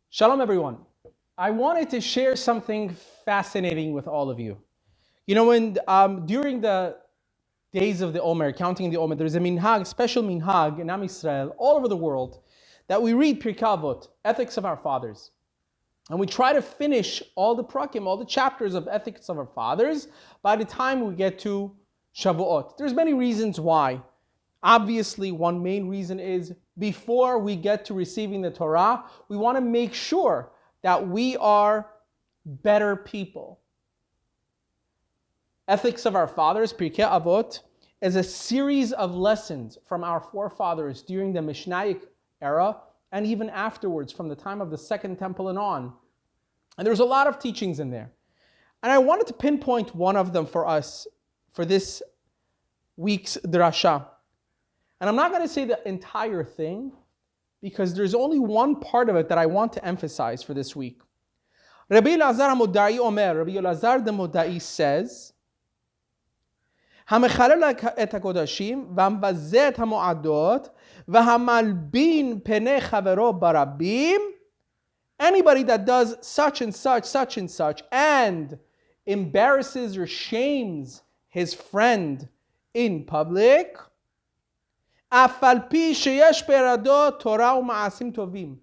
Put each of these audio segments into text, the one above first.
Shalom, everyone. I wanted to share something fascinating with all of you. You know, when during the days of the Omer, counting the Omer, there's a minhag, special minhag in Am Yisrael, all over the world, that we read Pirkei Avot, Ethics of Our Fathers. And we try to finish all the prakim, all the chapters of Ethics of Our Fathers by the time we get to Shavuot. There's many reasons why. Obviously, one main reason is before we get to receiving the Torah, we want to make sure that we are better people. Ethics of Our Fathers, Pirkei Avot, is a series of lessons from our forefathers during the Mishnaic era and even afterwards, from the time of the Second Temple and on. And there's a lot of teachings in there. And I wanted to pinpoint one of them for us for this week's drasha. And I'm not going to say the entire thing, because there's only one part of it that I want to emphasize for this week. Rabbi Elazar HaModai Omer, Rabbi Elazar the Modai says, המחלל את הקודשים והמבזה את המועדות והמלבין פני חברו ברבים, anybody that does such and such, and embarrasses or shames his friend in public, אף על פי שיש בידו תורה ומעשים טובים,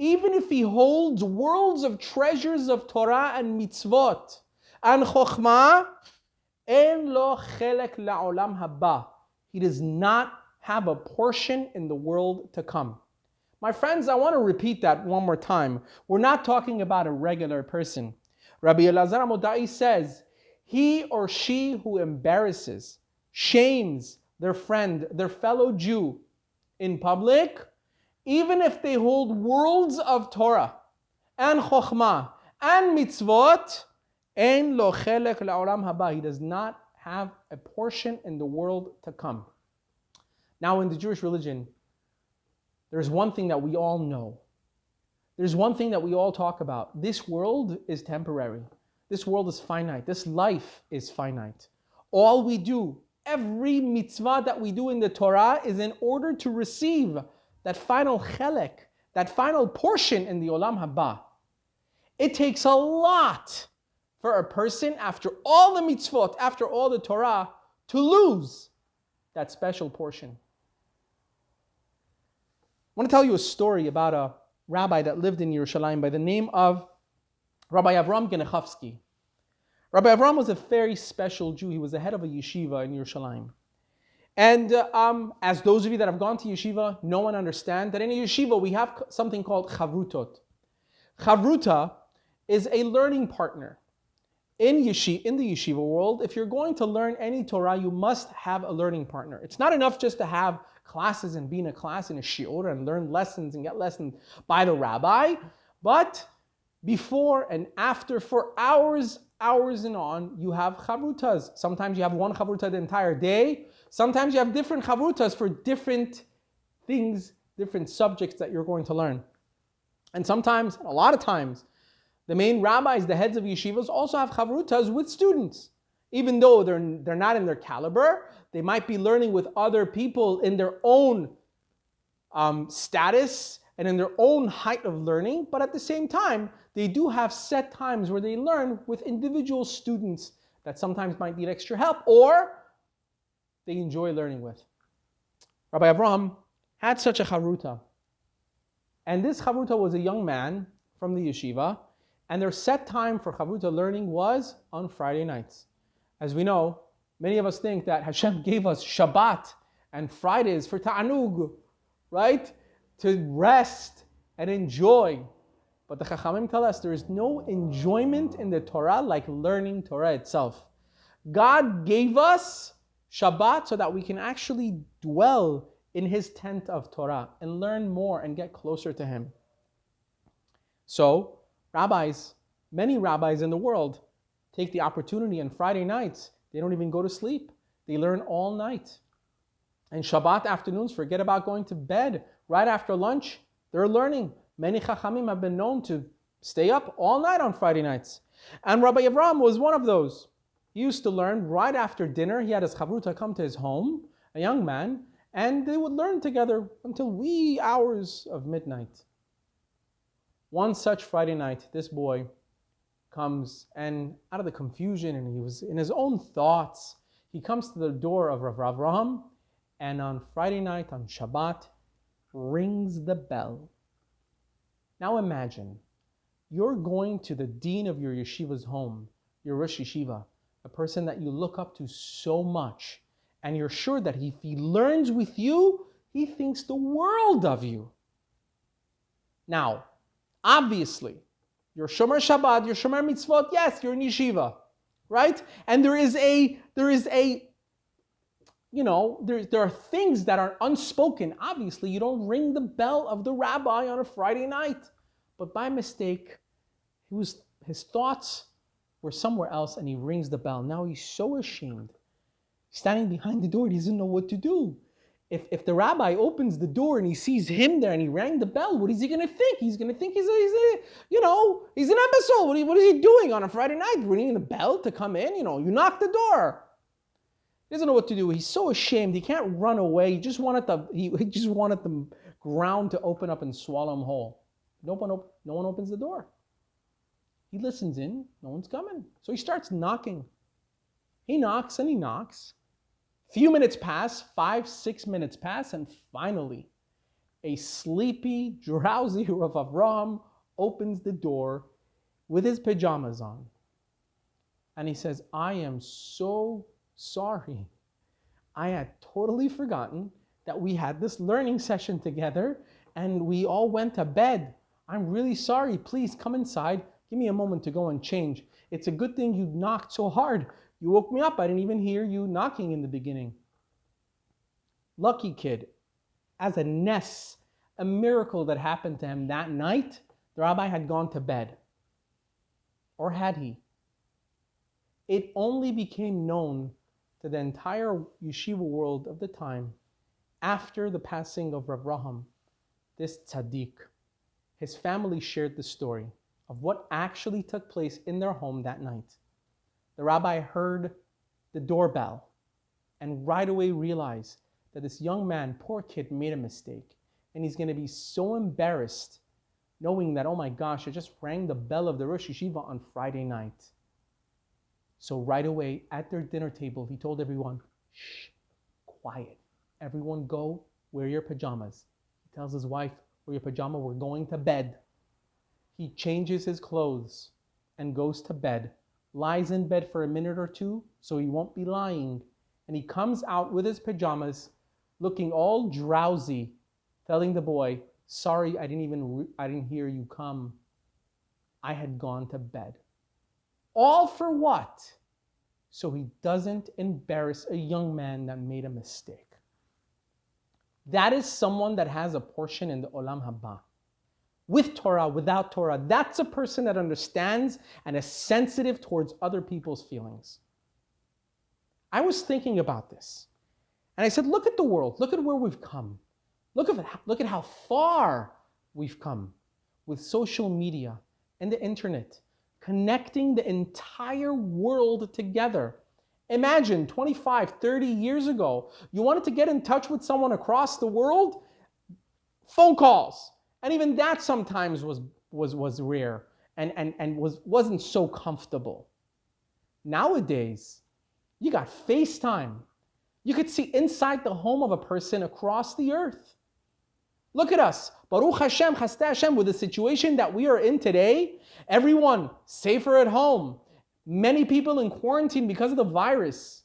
even if he holds worlds of treasures of Torah and mitzvot and chokhmah, אין לו חלק לעולם הבא. He does not have a portion in the world to come. My friends, I want to repeat that one more time. We're not talking about a regular person. Rabbi Elazar HaModai says, he or she who embarrasses, shames their friend, their fellow Jew in public, even if they hold worlds of Torah and chokhmah and mitzvot, ein lo chelek la'olam haba. He does not have a portion in the world to come. Now, in the Jewish religion, there's one thing that we all know. There's one thing that we all talk about. This world is temporary. This world is finite. This life is finite. All we do, every mitzvah that we do in the Torah, is in order to receive that final chelek, that final portion in the olam haba. It takes a lot for a person, after all the mitzvot, after all the Torah, to lose that special portion. I want to tell you a story about a rabbi that lived in Yerushalayim by the name of Rabbi Avram Genechovsky. Rabbi Avram was a very special Jew. He was the head of a yeshiva in Yerushalayim. And as those of you that have gone to yeshiva know and understand, that in a yeshiva we have something called chavrutot. Chavruta is a learning partner. In the yeshiva world, if you're going to learn any Torah, you must have a learning partner. It's not enough just to have classes and be in a class in a shiur and learn lessons and get lessons by the rabbi, but before and after, for hours and on, you have chavrutas. Sometimes you have one chavruta the entire day. Sometimes you have different chavrutas for different things, different subjects that you're going to learn. And sometimes, a lot of times, the main rabbis, the heads of yeshivas, also have chavrutas with students. Even though they're not in their caliber, they might be learning with other people in their own status and in their own height of learning, but at the same time, they do have set times where they learn with individual students that sometimes might need extra help or they enjoy learning with. Rabbi Avram had such a chavruta. And this chavruta was a young man from the yeshiva, and their set time for chavruta learning was on Friday nights. As we know, many of us think that Hashem gave us Shabbat and Fridays for ta'anug, right? To rest and enjoy. But the Chachamim tell us there is no enjoyment in the Torah like learning Torah itself. God gave us Shabbat so that we can actually dwell in His tent of Torah and learn more and get closer to Him. So, many rabbis in the world take the opportunity on Friday nights. They don't even go to sleep. They learn all night. And Shabbat afternoons, forget about going to bed. Right after lunch, they're learning. Many Chachamim have been known to stay up all night on Friday nights. And Rabbi Avram was one of those. He used to learn right after dinner. He had his chavruta come to his home, a young man, and they would learn together until wee hours of midnight. One such Friday night, this boy comes, and out of the confusion, and he was in his own thoughts, he comes to the door of Rav Avraham, and on Friday night, on Shabbat, rings the bell. Now imagine, you're going to the dean of your yeshiva's home, your Rosh Yeshiva, a person that you look up to so much, and you're sure that if he learns with you, he thinks the world of you. Now, obviously, you're Shomer Shabbat, you're Shomer Mitzvot, yes, you're in yeshiva, right? And there are things that are unspoken. Obviously, you don't ring the bell of the rabbi on a Friday night. But by mistake, his thoughts were somewhere else, and he rings the bell. Now he's so ashamed. Standing behind the door, he doesn't know what to do. If the rabbi opens the door and he sees him there and he rang the bell, what is he going to think? He's going to think he's an imbecile. What is he doing on a Friday night? Ringing the bell to come in? You knock the door. He doesn't know what to do. He's so ashamed. He can't run away. He just wanted the ground to open up and swallow him whole. No one opens the door. He listens in. No one's coming. So he starts knocking. He knocks and he knocks. Few minutes pass, 5-6 minutes pass, and finally, a sleepy, drowsy Rav Avraham opens the door with his pajamas on. And he says, I am so sorry. I had totally forgotten that we had this learning session together and we all went to bed. I'm really sorry. Please come inside. Give me a moment to go and change. It's a good thing you knocked so hard. You woke me up. I didn't even hear you knocking in the beginning. Lucky kid. As a ness, a miracle that happened to him that night, the rabbi had gone to bed. Or had he? It only became known to the entire yeshiva world of the time after the passing of Rav Avraham, this tzaddik. His family shared the story of what actually took place in their home that night. The rabbi heard the doorbell and right away realized that this young man, poor kid, made a mistake. And he's going to be so embarrassed knowing that, oh my gosh, I just rang the bell of the Rosh Yeshiva on Friday night. So right away at their dinner table, he told everyone, shh, quiet. Everyone go, wear your pajamas. He tells his wife, wear your pajama, we're going to bed. He changes his clothes and goes to bed, lies in bed for a minute or two so he won't be lying. And he comes out with his pajamas, looking all drowsy, telling the boy, sorry, I didn't hear you come. I had gone to bed. All for what? So he doesn't embarrass a young man that made a mistake. That is someone that has a portion in the Olam Haba. With Torah, without Torah, that's a person that understands and is sensitive towards other people's feelings. I was thinking about this. And I said, look at the world. Look at where we've come. Look at how far we've come with social media and the internet, connecting the entire world together. Imagine 25, 30 years ago, you wanted to get in touch with someone across the world, phone calls. And even that sometimes was rare and wasn't so comfortable. Nowadays, you got FaceTime. You could see inside the home of a person across the earth. Look at us. Baruch Hashem, Chasdei Hashem, with the situation that we are in today, everyone safer at home. Many people in quarantine because of the virus.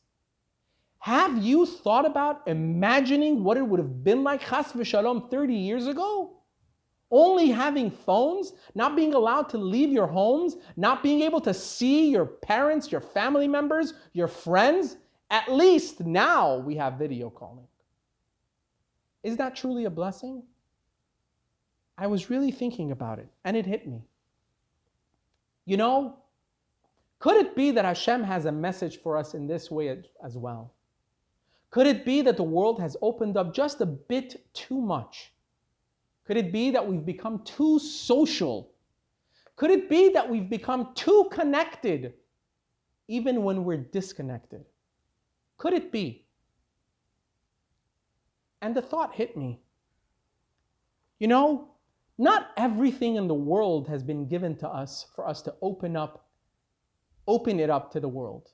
Have you thought about imagining what it would have been like, Chas v'Shalom, 30 years ago? Only having phones, not being allowed to leave your homes, not being able to see your parents, your family members, your friends. At least now we have video calling. Is that truly a blessing? I was really thinking about it, and it hit me. Could it be that Hashem has a message for us in this way as well? Could it be that the world has opened up just a bit too much? Could it be that we've become too social? Could it be that we've become too connected, even when we're disconnected? Could it be? And the thought hit me. Not everything in the world has been given to us for us to open it up to the world.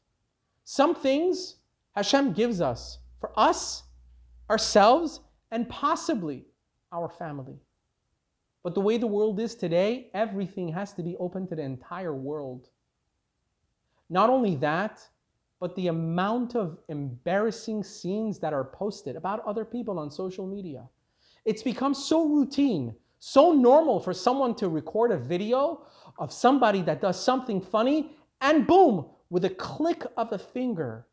Some things Hashem gives us for us, ourselves, and possibly our family. But the way the world is today, everything has to be open to the entire world. Not only that, but the amount of embarrassing scenes that are posted about other people on social media. It's become so routine, so normal for someone to record a video of somebody that does something funny, and boom, with a click of a finger,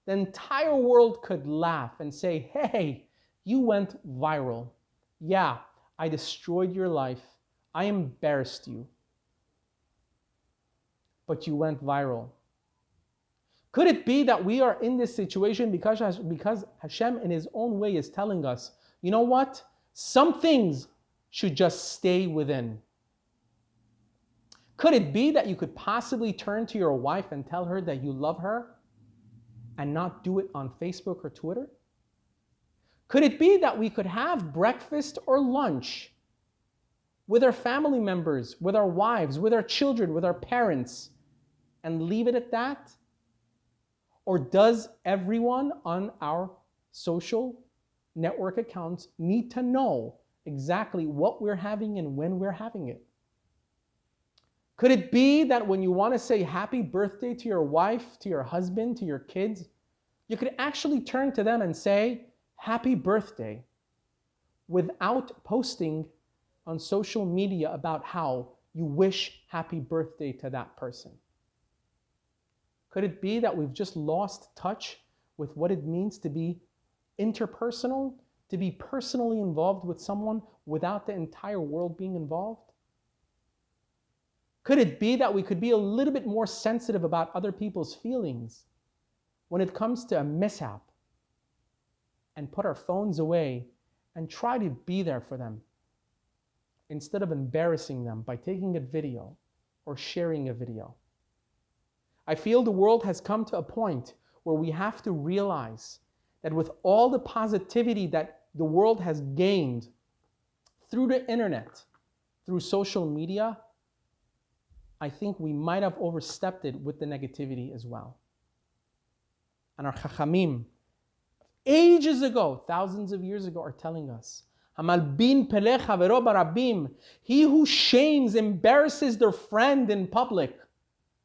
the entire world could laugh and say, hey, you went viral. Yeah, I destroyed your life. I embarrassed you. But you went viral. Could it be that we are in this situation because Hashem in his own way is telling us, you know what? Some things should just stay within. Could it be that you could possibly turn to your wife and tell her that you love her and not do it on Facebook or Twitter? Could it be that we could have breakfast or lunch with our family members, with our wives, with our children, with our parents, and leave it at that? Or does everyone on our social network accounts need to know exactly what we're having and when we're having it? Could it be that when you want to say happy birthday to your wife, to your husband, to your kids, you could actually turn to them and say happy birthday without posting on social media about how you wish happy birthday to that person? Could it be that we've just lost touch with what it means to be interpersonal, to be personally involved with someone without the entire world being involved? Could it be that we could be a little bit more sensitive about other people's feelings when it comes to a mishap and put our phones away and try to be there for them instead of embarrassing them by taking a video or sharing a video? I feel the world has come to a point where we have to realize that with all the positivity that the world has gained through the internet, through social media, I think we might have overstepped it with the negativity as well. And our Chachamim, ages ago, thousands of years ago, are telling us, Hamalbin pelech havero barabim, he who shames, embarrasses their friend in public.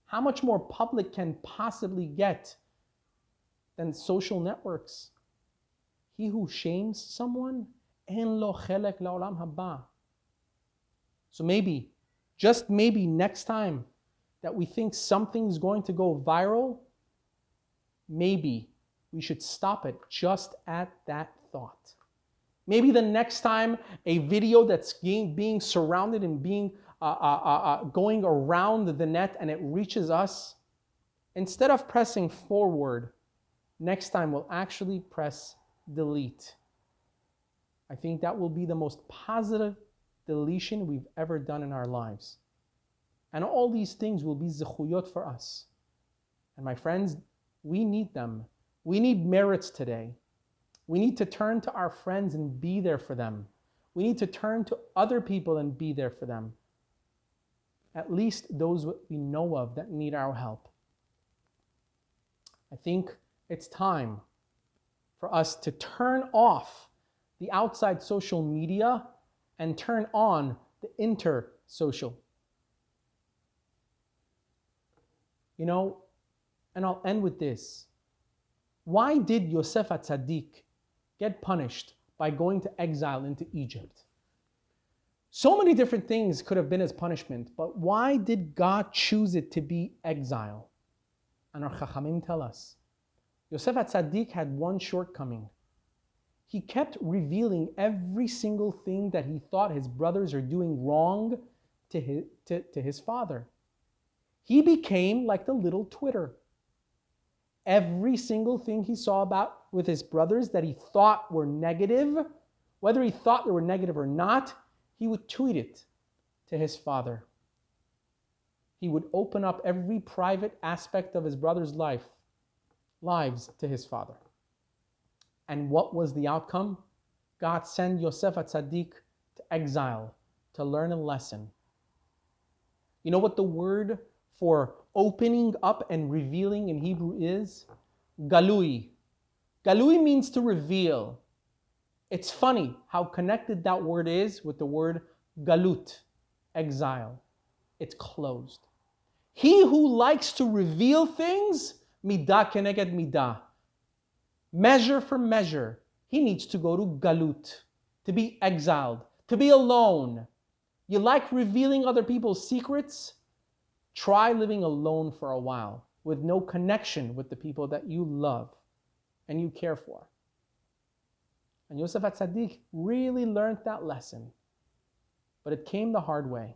How much more public can possibly get than social networks? He who shames someone, en lo chelek laolam haba. So maybe, just maybe next time that we think something's going to go viral, maybe we should stop it just at that thought. Maybe the next time a video that's being surrounded and being going around the net and it reaches us, instead of pressing forward, next time we'll actually press delete. I think that will be the most positive deletion we've ever done in our lives. And all these things will be zechuyot for us. And my friends, we need them. We need merits today. We need to turn to our friends and be there for them. We need to turn to other people and be there for them. At least those we know of that need our help. I think it's time for us to turn off the outside social media and turn on the inter-social. You know, and I'll end with this. Why did Yosef HaTzadik get punished by going to exile into Egypt? So many different things could have been his punishment, but why did God choose it to be exile? And our Chachamim tell us, Yosef HaTzadik had one shortcoming. He kept revealing every single thing that he thought his brothers are doing wrong to his father. He became like the little Twitter. Every single thing he saw about with his brothers that he thought were negative, whether he thought they were negative or not, he would tweet it to his father. He would open up every private aspect of his brother's lives to his father. And what was the outcome? God sent Yosef HaTzadik to exile to learn a lesson. You know what the word for opening up and revealing in Hebrew is? Galui. Galui means to reveal. It's funny how connected that word is with the word galut, exile. It's closed. He who likes to reveal things, midah keneged midah, measure for measure, he needs to go to galut, to be exiled, to be alone. You like revealing other people's secrets? Try living alone for a while with no connection with the people that you love and you care for. And Yosef HaTzadik really learned that lesson, but it came the hard way.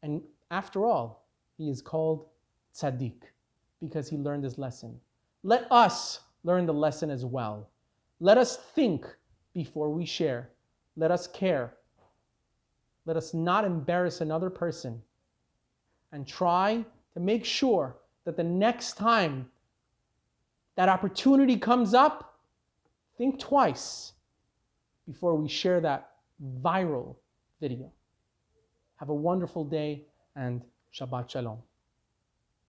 And after all, he is called Tzaddik because he learned his lesson. Let us learn the lesson as well. Let us think before we share. Let us care. Let us not embarrass another person. And try to make sure that the next time that opportunity comes up, think twice before we share that viral video. Have a wonderful day and Shabbat Shalom.